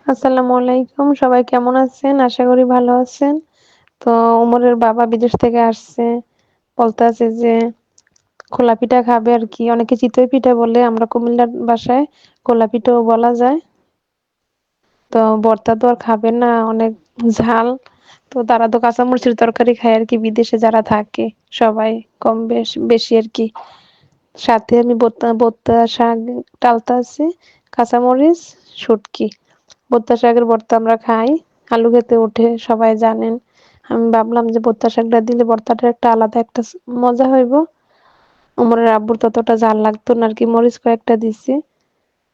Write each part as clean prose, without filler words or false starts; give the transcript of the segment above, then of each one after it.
আসসালামু আলাইকুম। সবাই কেমন আছেন? আশা করি ভালো আছেন। তো ওমরের বাবা বিদেশ থেকে আসছে। বলতেছে যে খোলা পিঠা খাবে আরকি। অনেকে চিতই পিঠা বলে, আমরা কুমিল্লার ভাষায় খোলা পিঠাও বলা যায়। তো ভর্তা তো আর খাবে না, অনেক ঝাল। তো তারা তো কাঁচামরিচের তরকারি খায় আরকি, বিদেশে যারা থাকে সবাই কম বেশি আরকি। সাথে আমি ভর্তা শাক ডালতাছি, কাঁচামরিচ, শুটকি। ভর্তা শাকের ভর্তা আমরা খাই, আলু খেতে ওঠে সবাই জানেন। আমি ভাবলাম যে ভর্তা শাকটা দিলে ভর্তাটা একটা আলাদা একটা মজা হইব। ওমরের আব্বুর ততটা ঝাল লাগতো না আরকি, মরিচ কয়েকটা দিছি।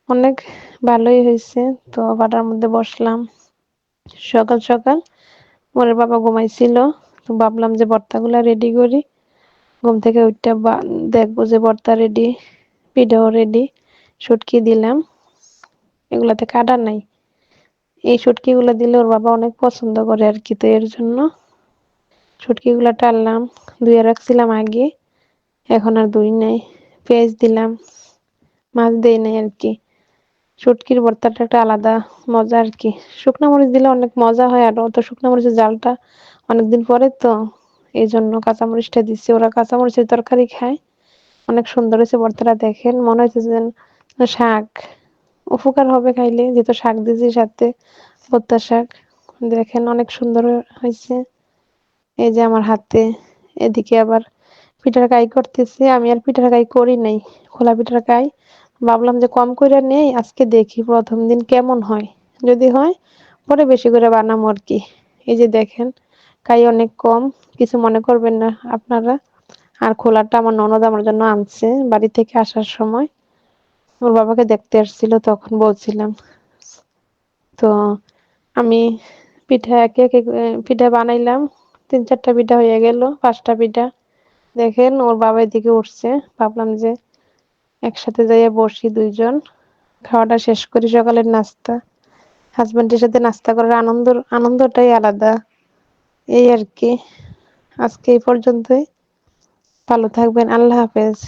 অনেক ভালোই হইছে। তো বাটার মধ্যে বসলাম সকাল সকাল। ওমরের বাবা ঘুমাইছিল। তো ভাবলাম যে ভর্তাগুলা রেডি করি। ঘুম থেকে উইঠা দেখবো যে ভর্তা রেডি, পিঠাও রেডি। শুটকি দিলাম, এগুলাতে কাটা নাই। এই শুটকিগুলা দিলে ওর বাবা অনেক পছন্দ করে আরকি, তো এর জন্য শুটকিগুলা টানলাম। ধুয়ে রাখছিলাম আগে, এখন আর ধুই নাই। পেঁয়াজ দিলাম, মাছ দেই নাই আরকি। শুটকির ভর্তাটা একটা আলাদা মজা আরকি। শুকনা মরিচ দিলে অনেক মজা হয়, আর অত শুকনা মরিচের জালটা অনেকদিন পরে তো এইজন্য কাঁচামরিচটা দিছি। ওরা কাঁচামরিচের তরকারি খায়। অনেক সুন্দর হয়েছে ভর্তাটা, দেখেন মনে হচ্ছে যেন শাক। উপকার হবে খাইলে, যেহেতু শাক দিয়েছি সাথে, ভর্তা শাক। দেখেন অনেক সুন্দর হয়েছে। এই যে আমার হাতে, এদিকে আবার পিঠার কাই করতেছি। আমি আর পিঠার কাই করি নাই, খোলা পিঠার কাই। ভাবলাম যে কম করে নেই, আজকে দেখি প্রথম দিন কেমন হয়। যদি হয় পরে বেশি করে বানাবো আর কি। এই যে দেখেন কাই অনেক কম, কিছু মনে করবেন না আপনারা। আর খোলাটা আমার ননদ আমার জন্য আনছে বাড়ি থেকে আসার সময়। ওর বাবাকে দেখতে আসছিল, তখন বলছিলাম। তো আমি পিঠা একে একে পিঠা বানাইলাম। ৩-৪টা পিঠা হয়ে গেল, 5টা পিঠা। দেখেন ওর বাবা এদিকে উঠছে। ভাবলাম যে একসাথে যাইয়া বসি, দুইজন খাওয়াটা শেষ করি সকালের নাস্তা। হাজবেন্ডের সাথে নাস্তা করার আনন্দটাই আলাদা। এই আর কি। আজকে এই পর্যন্তই। ভালো থাকবেন। আল্লাহ হাফেজ।